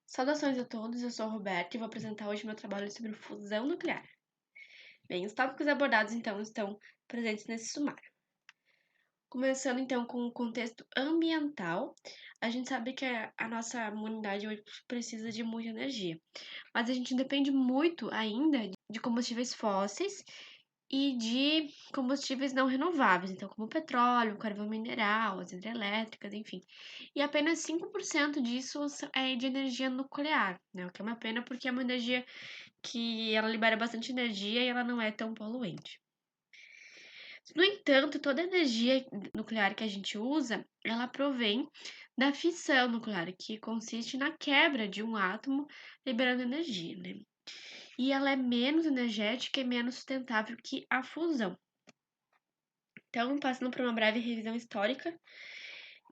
Saudações a todos, eu sou a Roberta e vou apresentar hoje meu trabalho sobre fusão nuclear. Bem, os tópicos abordados então estão presentes nesse sumário. Começando então com o contexto ambiental, a gente sabe que a nossa humanidade hoje precisa de muita energia, mas a gente depende muito ainda de combustíveis fósseis e de combustíveis não renováveis, então como petróleo, carvão mineral, as hidrelétricas, enfim. E apenas 5% disso é de energia nuclear, né? O que é uma pena porque é uma energia que ela libera bastante energia e ela não é tão poluente. No entanto, toda a energia nuclear que a gente usa, ela provém da fissão nuclear, que consiste na quebra de um átomo liberando energia, né? E ela é menos energética e menos sustentável que a fusão. Então, passando por uma breve revisão histórica,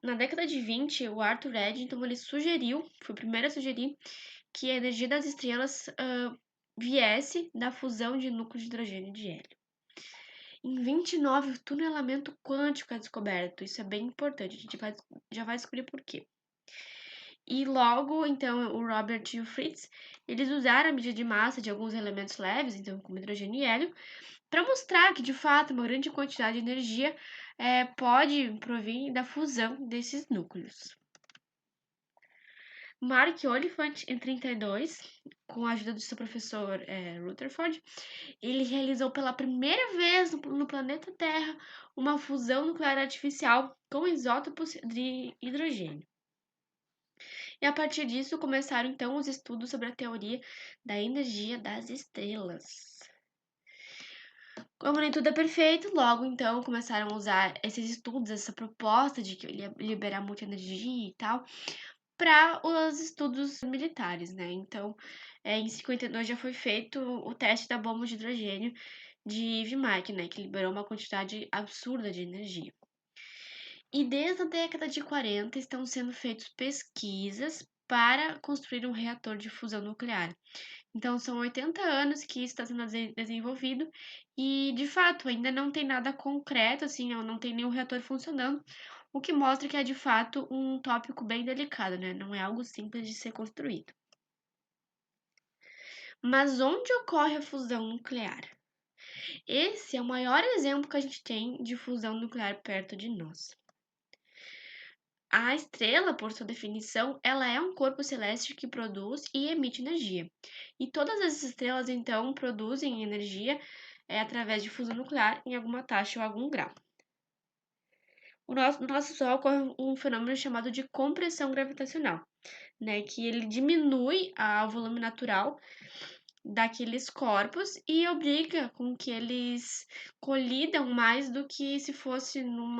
na década de 20, o Arthur Eddington ele sugeriu, foi o primeiro a sugerir, que a energia das estrelas viesse da fusão de núcleos de hidrogênio e de hélio. Em 29, o tunelamento quântico é descoberto. Isso é bem importante, a gente já vai descobrir por quê. E logo, então, o Robert e o Fritz, eles usaram a medida de massa de alguns elementos leves, então como hidrogênio e hélio, para mostrar que, de fato, uma grande quantidade de energia pode provir da fusão desses núcleos. Mark Oliphant, em 32, com a ajuda do seu professor Rutherford, ele realizou pela primeira vez no planeta Terra uma fusão nuclear artificial com isótopos de hidrogênio. E a partir disso começaram então os estudos sobre a teoria da energia das estrelas. Como nem tudo é perfeito, logo então começaram a usar esses estudos, essa proposta de que ele ia liberar muita energia e tal, para os estudos militares, né? Então, em 52 já foi feito o teste da bomba de hidrogênio de Ivy Mark, né? Que liberou uma quantidade absurda de energia. E desde a década de 40 estão sendo feitas pesquisas para construir um reator de fusão nuclear. Então, são 80 anos que isso está sendo desenvolvido e, de fato, ainda não tem nada concreto, assim, não tem nenhum reator funcionando, o que mostra que é, de fato, um tópico bem delicado, né? Não é algo simples de ser construído. Mas onde ocorre a fusão nuclear? Esse é o maior exemplo que a gente tem de fusão nuclear perto de nós. A estrela, por sua definição, ela é um corpo celeste que produz e emite energia. E todas as estrelas, então, produzem energia através de fusão nuclear em alguma taxa ou algum grau. No nosso Sol ocorre um fenômeno chamado de compressão gravitacional, né, que ele diminui o volume natural daqueles corpos e obriga com que eles colidam mais do que se fosse num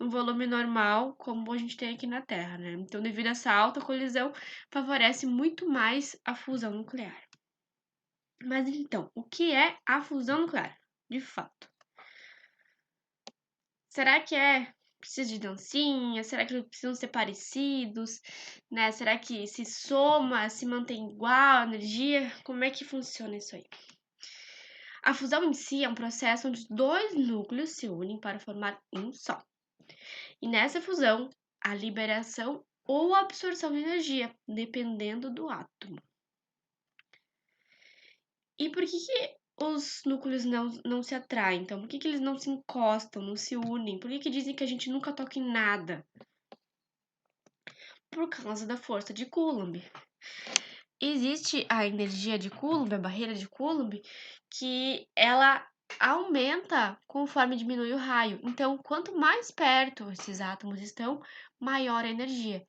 volume normal, como a gente tem aqui na Terra, né? Então, devido a essa alta colisão, favorece muito mais a fusão nuclear. Mas então, o que é a fusão nuclear, de fato? Será que precisa de dancinha? Será que eles precisam ser parecidos? Né? Será que se soma, se mantém igual a energia? Como é que funciona isso aí? A fusão em si é um processo onde dois núcleos se unem para formar um só. E nessa fusão, a liberação ou absorção de energia, dependendo do átomo. E por que os núcleos não se atraem? Então, por que eles não se encostam, não se unem? Por que dizem que a gente nunca toca em nada? Por causa da força de Coulomb. Existe a energia de Coulomb, a barreira de Coulomb, que ela aumenta conforme diminui o raio. Então, quanto mais perto esses átomos estão, maior a energia.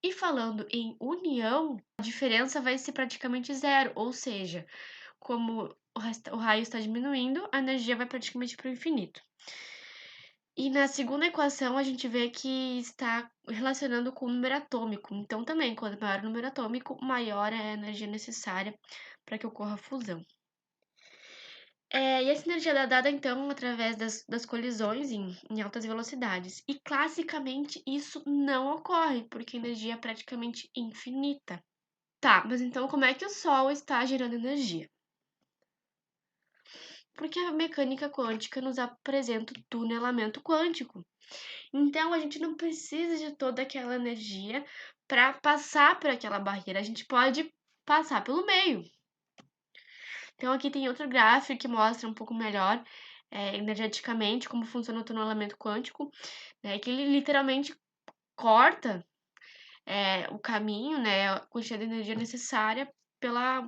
E falando em união, a diferença vai ser praticamente zero, ou seja, como o raio está diminuindo, a energia vai praticamente para o infinito. E na segunda equação, a gente vê que está relacionando com o número atômico. Então, também, quanto maior o número atômico, maior é a energia necessária para que ocorra a fusão. E essa energia é dada, então, através das colisões em altas velocidades. E, classicamente, isso não ocorre, porque a energia é praticamente infinita. Tá, mas então como é que o Sol está gerando energia? Porque a mecânica quântica nos apresenta o tunelamento quântico. Então, a gente não precisa de toda aquela energia para passar por aquela barreira, a gente pode passar pelo meio. Então, aqui tem outro gráfico que mostra um pouco melhor, energeticamente, como funciona o tunelamento quântico, né, que ele literalmente corta, o caminho, né, a quantidade de energia necessária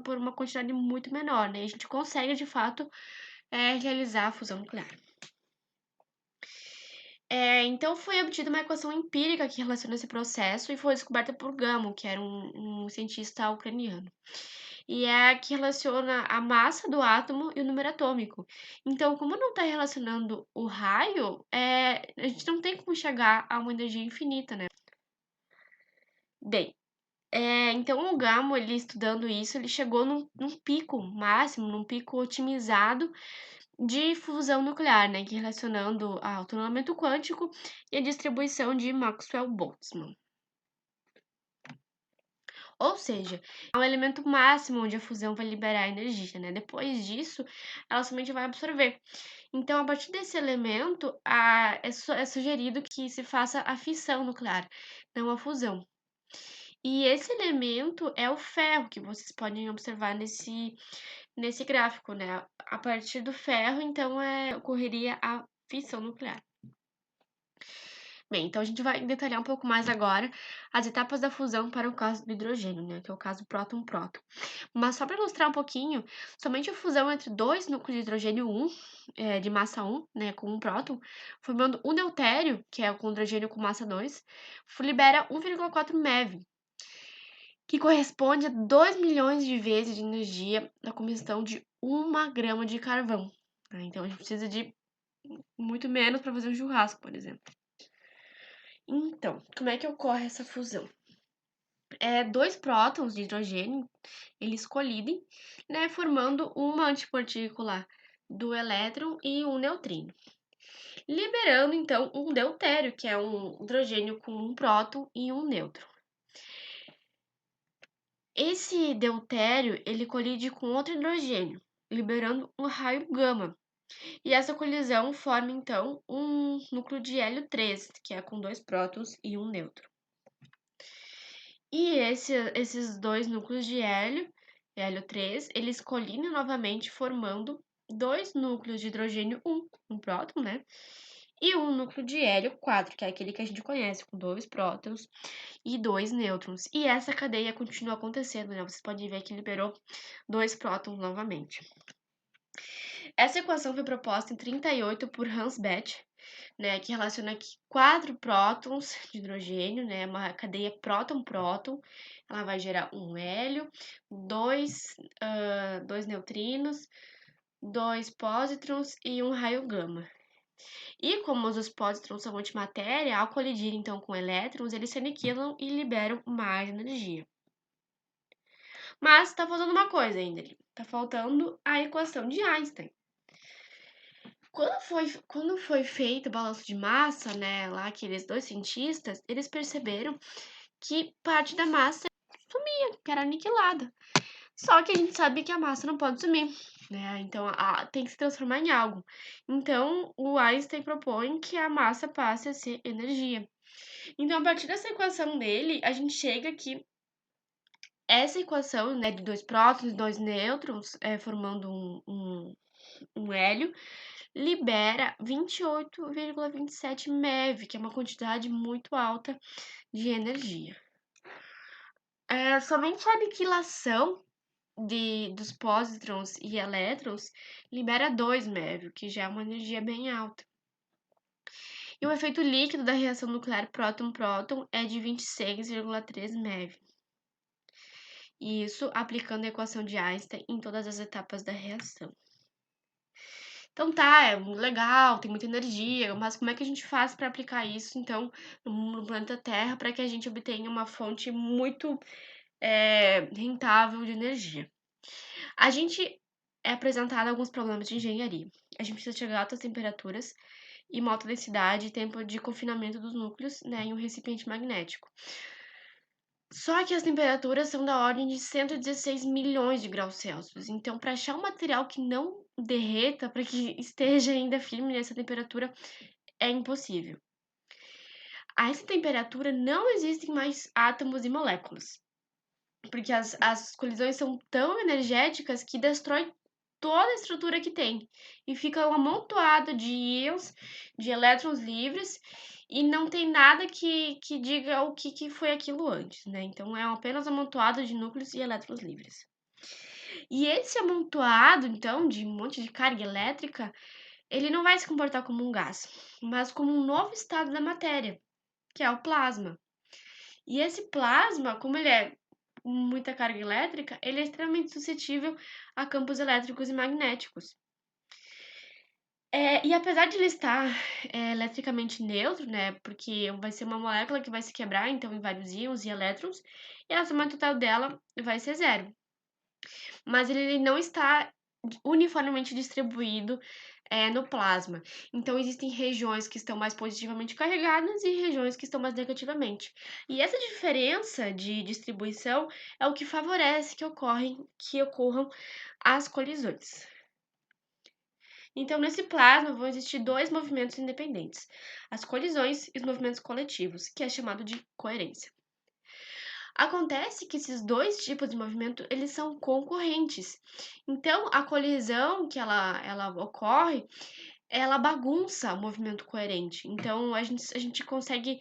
por uma quantidade muito menor, né, e a gente consegue, de fato, realizar a fusão nuclear. Então, foi obtida uma equação empírica que relaciona esse processo e foi descoberta por Gamow, que era um cientista ucraniano. E é a que relaciona a massa do átomo e o número atômico. Então, como não está relacionando o raio, a gente não tem como chegar a uma energia infinita, né? Bem, então o Gamow, ele estudando isso, ele chegou num pico máximo, num pico otimizado de fusão nuclear, né, que relacionando ao tunelamento quântico e a distribuição de Maxwell-Boltzmann. Ou seja, é um elemento máximo onde a fusão vai liberar energia, né? Depois disso, ela somente vai absorver. Então, a partir desse elemento, é sugerido que se faça a fissão nuclear, não a fusão. E esse elemento é o ferro, que vocês podem observar nesse gráfico, né? A partir do ferro, então, ocorreria a fissão nuclear. Bem, então a gente vai detalhar um pouco mais agora as etapas da fusão para o caso do hidrogênio, né? Que é o caso próton-próton. Mas só para ilustrar um pouquinho, somente a fusão entre dois núcleos de hidrogênio 1, de massa 1, né, com um próton, formando um deutério, que é o hidrogênio com massa 2, libera 1,4 MeV, que corresponde a 2 milhões de vezes de energia da combustão de 1 grama de carvão. Né? Então a gente precisa de muito menos para fazer um churrasco, por exemplo. Então, como é que ocorre essa fusão? Dois prótons de hidrogênio, eles colidem, né, formando uma antipartícula do elétron e um neutrino, liberando então um deutério, que é um hidrogênio com um próton e um nêutron. Esse deutério, ele colide com outro hidrogênio, liberando um raio gama. E essa colisão forma então um núcleo de hélio 3, que é com dois prótons e um nêutron. E esses dois núcleos de hélio 3, eles colidem novamente, formando dois núcleos de hidrogênio 1, um próton, né? E um núcleo de hélio 4, que é aquele que a gente conhece, com dois prótons e dois nêutrons. E essa cadeia continua acontecendo, né? Vocês podem ver que liberou dois prótons novamente. Essa equação foi proposta em 38 por Hans Bethe, né, que relaciona aqui 4 prótons de hidrogênio, né, uma cadeia próton-próton. Ela vai gerar um hélio, dois neutrinos, dois pósitrons e um raio gama. E como os pósitrons são antimatéria, ao colidir então com elétrons, eles se aniquilam e liberam mais energia. Mas está faltando uma coisa ainda ali. Está faltando a equação de Einstein. Quando foi feito o balanço de massa, né, lá aqueles dois cientistas, eles perceberam que parte da massa sumia, que era aniquilada. Só que a gente sabe que a massa não pode sumir, né? Então tem que se transformar em algo. Então o Einstein propõe que a massa passe a ser energia. Então, a partir dessa equação dele, a gente chega que essa equação, né, de dois prótons e dois nêutrons, formando um hélio, libera 28,27 MeV, que é uma quantidade muito alta de energia. Somente a aniquilação dos pósitrons e elétrons libera 2 MeV, que já é uma energia bem alta. E o efeito líquido da reação nuclear próton-próton é de 26,3 MeV. Isso aplicando a equação de Einstein em todas as etapas da reação. Então tá, é legal, tem muita energia, mas como é que a gente faz para aplicar isso, então, no planeta Terra, para que a gente obtenha uma fonte muito rentável de energia? A gente é apresentado alguns problemas de engenharia. A gente precisa chegar a altas temperaturas e uma alta densidade e tempo de confinamento dos núcleos, né, em um recipiente magnético. Só que as temperaturas são da ordem de 116 milhões de graus Celsius. Então, para achar um material que não derreta, para que esteja ainda firme nessa temperatura, é impossível. A essa temperatura não existem mais átomos e moléculas, porque as colisões são tão energéticas que destrói toda a estrutura que tem e fica um amontoado de íons, de elétrons livres, e não tem nada que diga o que foi aquilo antes, né? Então é apenas um amontoado de núcleos e elétrons livres. E esse amontoado, então, de um monte de carga elétrica, ele não vai se comportar como um gás, mas como um novo estado da matéria, que é o plasma. E esse plasma, como ele é muita carga elétrica, ele é extremamente suscetível a campos elétricos e magnéticos. E apesar de ele estar eletricamente neutro, né, porque vai ser uma molécula que vai se quebrar, então, em vários íons e elétrons, e a soma total dela vai ser zero. Mas ele não está uniformemente distribuído no plasma. Então, existem regiões que estão mais positivamente carregadas e regiões que estão mais negativamente. E essa diferença de distribuição é o que favorece que ocorram as colisões. Então, nesse plasma vão existir dois movimentos independentes: as colisões e os movimentos coletivos, que é chamado de coerência. Acontece que esses dois tipos de movimento, eles são concorrentes. Então, a colisão que ela ocorre, ela bagunça o movimento coerente. Então, a gente consegue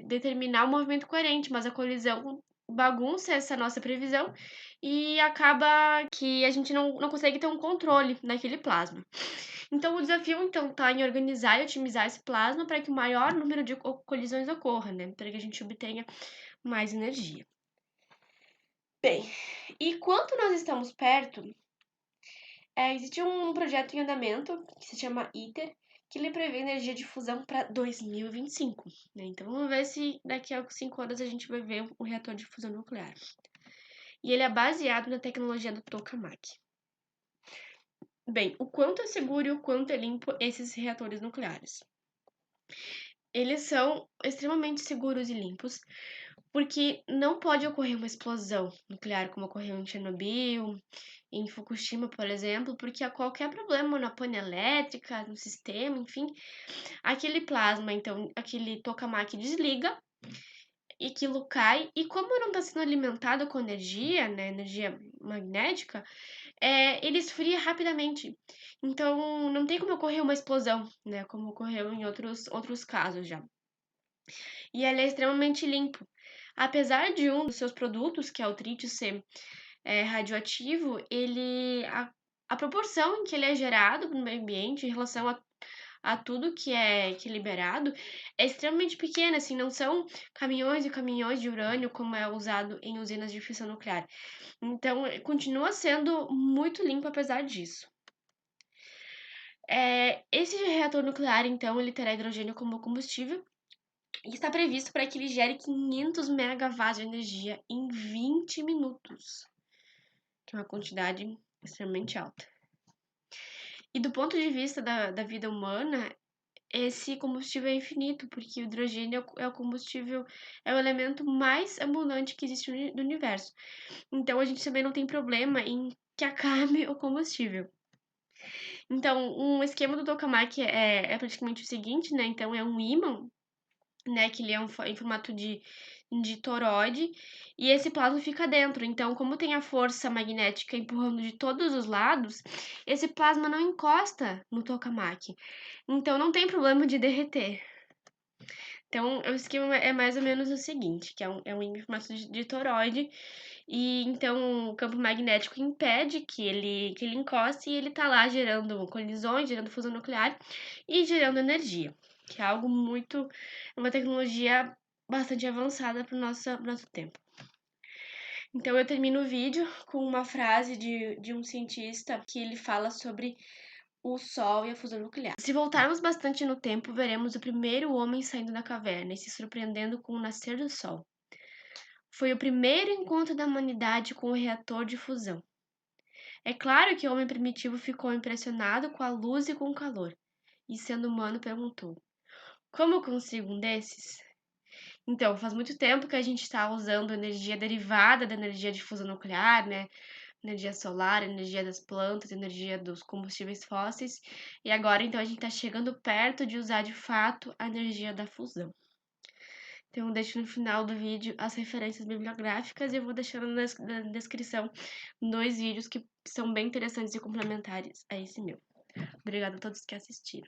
determinar o movimento coerente, mas a colisão bagunça essa nossa previsão e acaba que a gente não consegue ter um controle naquele plasma. Então, o desafio então tá em organizar e otimizar esse plasma para que o maior número de colisões ocorra, né? Para que a gente obtenha mais energia. Bem, e quanto nós estamos perto, existe um projeto em andamento que se chama ITER, que ele prevê energia de fusão para 2025, né? Então vamos ver se daqui a 5 anos a gente vai ver um reator de fusão nuclear. E ele é baseado na tecnologia do tokamak. Bem, o quanto é seguro e o quanto é limpo esses reatores nucleares? Eles são extremamente seguros e limpos, porque não pode ocorrer uma explosão nuclear como ocorreu em Chernobyl, em Fukushima, por exemplo, porque há qualquer problema na pane elétrica, no sistema, enfim, aquele plasma, então, aquele tokamak desliga e aquilo cai, e como não está sendo alimentado com energia, né, energia magnética, ele esfria rapidamente. Então, não tem como ocorrer uma explosão, né, como ocorreu em outros casos já. E ele é extremamente limpo. Apesar de um dos seus produtos, que é o trítio, ser radioativo, a proporção em que ele é gerado no meio ambiente em relação a tudo que é liberado é extremamente pequena, assim, não são caminhões e caminhões de urânio como é usado em usinas de fissão nuclear. Então, continua sendo muito limpo apesar disso. Esse reator nuclear, então, ele terá hidrogênio como combustível e está previsto para que ele gere 500 megawatts de energia em 20 minutos, que é uma quantidade extremamente alta. E do ponto de vista da vida humana, esse combustível é infinito, porque o hidrogênio é o combustível, é o elemento mais abundante que existe no universo. Então a gente também não tem problema em que acabe o combustível. Então, um esquema do tokamak é praticamente o seguinte, né? Então é um ímã, né, que ele é em formato de toroide, e esse plasma fica dentro. Então, como tem a força magnética empurrando de todos os lados, esse plasma não encosta no tokamak. Então, não tem problema de derreter. Então, o esquema é mais ou menos o seguinte, que é um ímã em formato de toroide, e então o campo magnético impede que ele encoste, e ele tá lá gerando colisões, gerando fusão nuclear e gerando energia, que é algo muito, uma tecnologia bastante avançada para o nosso tempo. Então eu termino o vídeo com uma frase de um cientista que ele fala sobre o Sol e a fusão nuclear. Se voltarmos bastante no tempo, veremos o primeiro homem saindo da caverna e se surpreendendo com o nascer do Sol. Foi o primeiro encontro da humanidade com o reator de fusão. É claro que o homem primitivo ficou impressionado com a luz e com o calor, e sendo humano perguntou: como eu consigo um desses? Então, faz muito tempo que a gente está usando energia derivada da energia de fusão nuclear, né? Energia solar, energia das plantas, energia dos combustíveis fósseis, e agora então a gente está chegando perto de usar de fato a energia da fusão. Então, eu deixo no final do vídeo as referências bibliográficas e eu vou deixando na descrição 2 vídeos que são bem interessantes e complementares a esse meu. Obrigada a todos que assistiram.